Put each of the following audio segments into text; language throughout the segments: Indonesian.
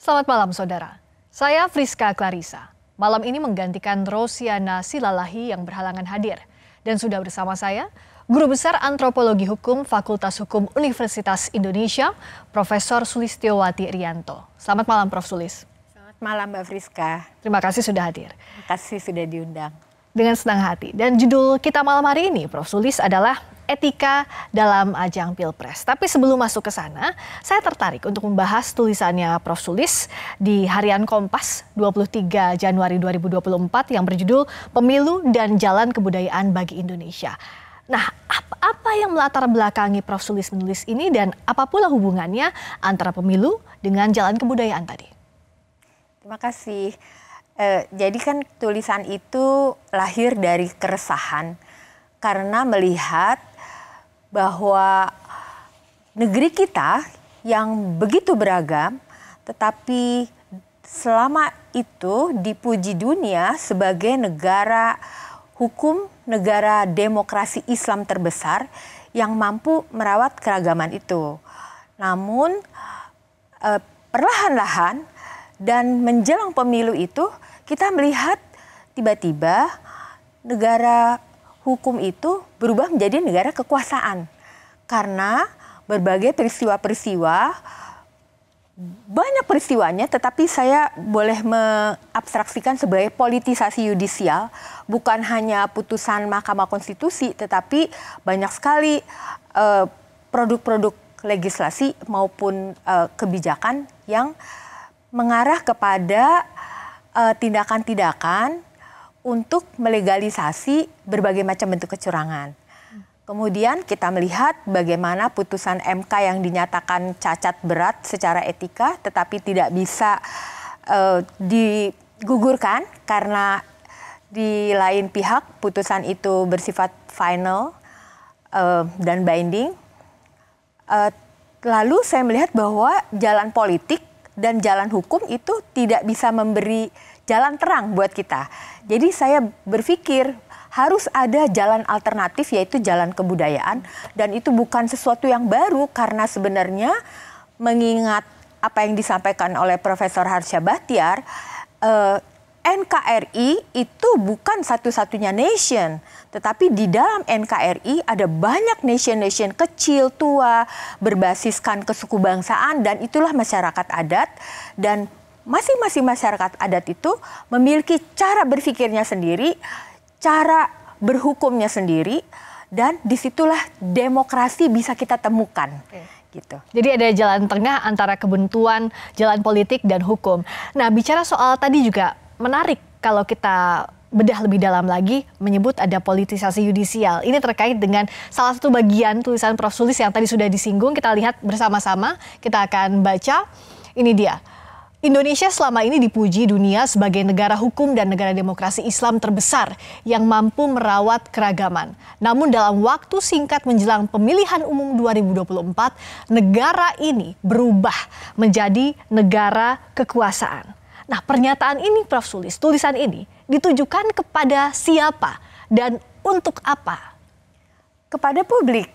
Selamat malam saudara, saya Friska Clarissa. Malam ini menggantikan Rosiana Silalahi yang berhalangan hadir. Dan sudah bersama saya, Guru Besar Antropologi Hukum Fakultas Hukum Universitas Indonesia, Profesor Sulistiowati Rianto. Selamat malam Prof. Sulis. Selamat malam Mbak Friska. Terima kasih sudah hadir. Terima kasih sudah diundang. Dengan senang hati. Dan judul kita malam hari ini, Prof. Sulis, adalah Etika dalam Ajang Pilpres. Tapi sebelum masuk ke sana, saya tertarik untuk membahas tulisannya Prof. Sulis di Harian Kompas 23 Januari 2024 yang berjudul Pemilu dan Jalan Kebudayaan bagi Indonesia. Nah, apa yang melatar belakangi Prof. Sulis menulis ini dan apa pula hubungannya antara pemilu dengan jalan kebudayaan tadi? Terima kasih. Jadi kan tulisan itu lahir dari keresahan karena melihat bahwa negeri kita yang begitu beragam, tetapi selama itu dipuji dunia sebagai negara hukum, negara demokrasi Islam terbesar yang mampu merawat keragaman itu. Namun perlahan-lahan dan menjelang pemilu itu kita melihat tiba-tiba negara hukum itu berubah menjadi negara kekuasaan. Karena berbagai peristiwa-peristiwa, banyak peristiwanya, tetapi saya boleh mengabstraksikan sebagai politisasi yudisial, bukan hanya putusan Mahkamah Konstitusi, tetapi banyak sekali produk-produk legislasi maupun kebijakan yang mengarah kepada tindakan-tindakan untuk melegalisasi berbagai macam bentuk kecurangan. Kemudian kita melihat bagaimana putusan MK yang dinyatakan cacat berat secara etika tetapi tidak bisa digugurkan karena di lain pihak putusan itu bersifat final dan binding. Lalu saya melihat bahwa jalan politik dan jalan hukum itu tidak bisa memberi jalan terang buat kita. Jadi saya berpikir harus ada jalan alternatif yaitu jalan kebudayaan dan itu bukan sesuatu yang baru karena sebenarnya mengingat apa yang disampaikan oleh Profesor Harsha Bhattiar, NKRI itu bukan satu-satunya nation, tetapi di dalam NKRI ada banyak nation-nation kecil, tua, berbasiskan kesukubangsaan dan itulah masyarakat adat dan masing-masing masyarakat adat itu memiliki cara berpikirnya sendiri, cara berhukumnya sendiri, dan disitulah demokrasi bisa kita temukan. Gitu. Jadi ada jalan tengah antara kebuntuan, jalan politik, dan hukum. Nah, bicara soal tadi juga menarik kalau kita bedah lebih dalam lagi menyebut ada politisasi yudisial. Ini terkait dengan salah satu bagian tulisan Prof. Sulis yang tadi sudah disinggung. Kita lihat bersama-sama, kita akan baca. Ini dia. Indonesia selama ini dipuji dunia sebagai negara hukum dan negara demokrasi Islam terbesar yang mampu merawat keragaman. Namun dalam waktu singkat menjelang pemilihan umum 2024, negara ini berubah menjadi negara kekuasaan. Nah, pernyataan ini Prof. Sulis, tulisan ini ditujukan kepada siapa dan untuk apa? Kepada publik,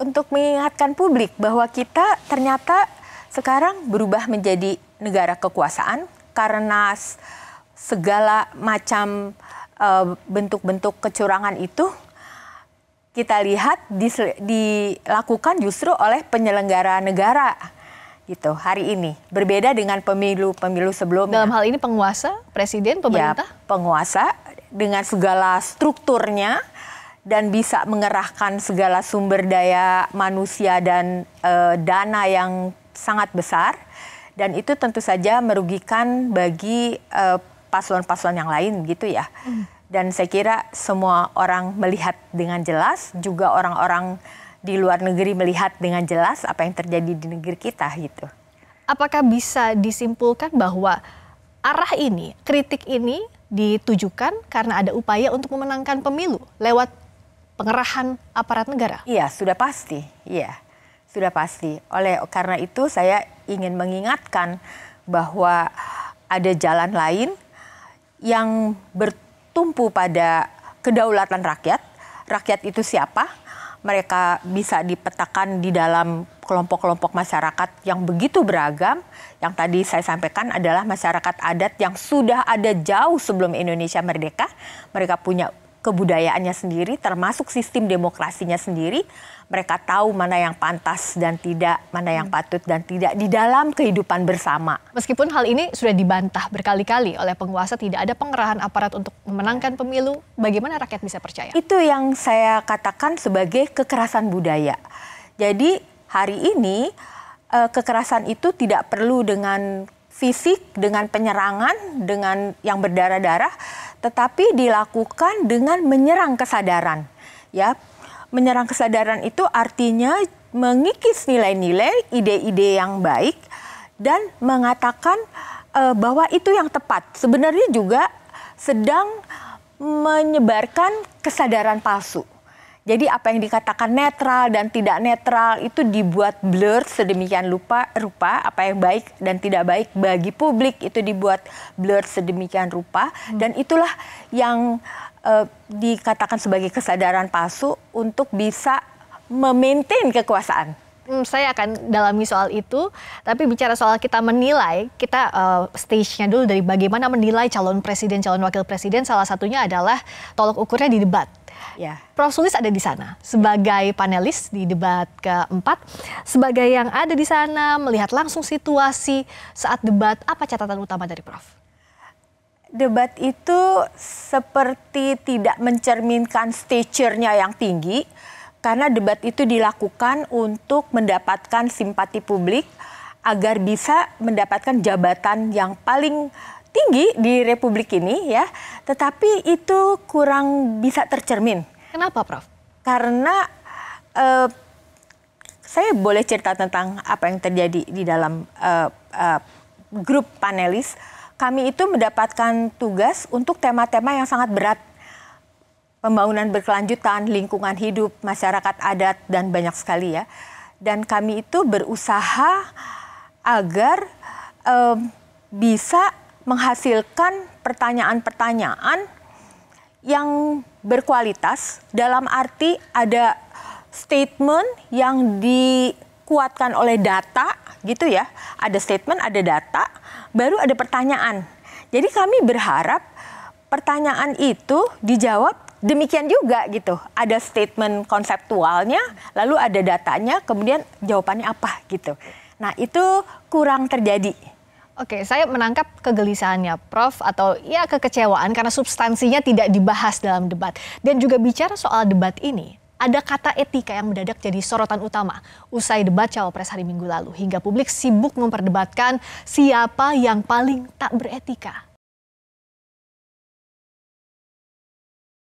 untuk mengingatkan publik bahwa kita ternyata sekarang berubah menjadi negara kekuasaan karena segala macam bentuk-bentuk kecurangan itu kita lihat dilakukan justru oleh penyelenggara negara gitu hari ini. Berbeda dengan pemilu-pemilu sebelumnya. Dalam hal ini penguasa, presiden, pemerintah? Ya, penguasa dengan segala strukturnya dan bisa mengerahkan segala sumber daya manusia dan dana yang sangat besar. Dan itu tentu saja merugikan bagi paslon-paslon yang lain gitu ya. Dan saya kira semua orang melihat dengan jelas, juga orang-orang di luar negeri melihat dengan jelas apa yang terjadi di negeri kita gitu. Apakah bisa disimpulkan bahwa arah ini, kritik ini ditujukan karena ada upaya untuk memenangkan pemilu lewat pengerahan aparat negara? Iya, sudah pasti. Iya. Sudah pasti. Karena itu saya ingin mengingatkan bahwa ada jalan lain yang bertumpu pada kedaulatan rakyat. Rakyat itu siapa? Mereka bisa dipetakan di dalam kelompok-kelompok masyarakat yang begitu beragam. Yang tadi saya sampaikan adalah masyarakat adat yang sudah ada jauh sebelum Indonesia merdeka. Mereka punya kebudayaannya sendiri, termasuk sistem demokrasinya sendiri. Mereka tahu mana yang pantas dan tidak, mana yang patut dan tidak di dalam kehidupan bersama. Meskipun hal ini sudah dibantah berkali-kali oleh penguasa, tidak ada pengerahan aparat untuk memenangkan pemilu, bagaimana rakyat bisa percaya? Itu yang saya katakan sebagai kekerasan budaya. Jadi hari ini kekerasan itu tidak perlu dengan fisik, dengan penyerangan, dengan yang berdarah-darah, tetapi dilakukan dengan menyerang kesadaran. Ya, menyerang kesadaran itu artinya mengikis nilai-nilai, ide-ide yang baik dan mengatakan bahwa itu yang tepat. Sebenarnya juga sedang menyebarkan kesadaran palsu. Jadi apa yang dikatakan netral dan tidak netral itu dibuat blur sedemikian rupa, apa yang baik dan tidak baik bagi publik itu dibuat blur sedemikian rupa, dan itulah yang dikatakan sebagai kesadaran palsu untuk bisa memaintain kekuasaan. Saya akan dalami soal itu, tapi bicara soal kita menilai, kita stage-nya dulu dari bagaimana menilai calon presiden, calon wakil presiden, salah satunya adalah tolok ukurnya di debat. Ya. Prof. Sulis ada di sana sebagai panelis di debat keempat, sebagai yang ada di sana melihat langsung situasi saat debat, apa catatan utama dari Prof? Debat itu seperti tidak mencerminkan stature-nya yang tinggi, karena debat itu dilakukan untuk mendapatkan simpati publik agar bisa mendapatkan jabatan yang paling tinggi di Republik ini, ya. Tetapi itu kurang bisa tercermin. Kenapa, Prof? Karena saya boleh cerita tentang apa yang terjadi di dalam grup panelis. Kami itu mendapatkan tugas untuk tema-tema yang sangat berat. Pembangunan berkelanjutan, lingkungan hidup, masyarakat adat, dan banyak sekali, ya. Dan kami itu berusaha agar bisa menghasilkan pertanyaan-pertanyaan yang berkualitas, dalam arti ada statement yang dikuatkan oleh data, gitu ya. Ada statement, ada data, baru ada pertanyaan. Jadi kami berharap pertanyaan itu dijawab demikian juga gitu. Ada statement konseptualnya, lalu ada datanya, kemudian jawabannya apa gitu. Nah, itu kurang terjadi. Oke, saya menangkap kegelisahannya Prof, atau ya kekecewaan karena substansinya tidak dibahas dalam debat. Dan juga bicara soal debat ini, ada kata etika yang mendadak jadi sorotan utama usai debat Cawapres hari Minggu lalu, hingga publik sibuk memperdebatkan siapa yang paling tak beretika.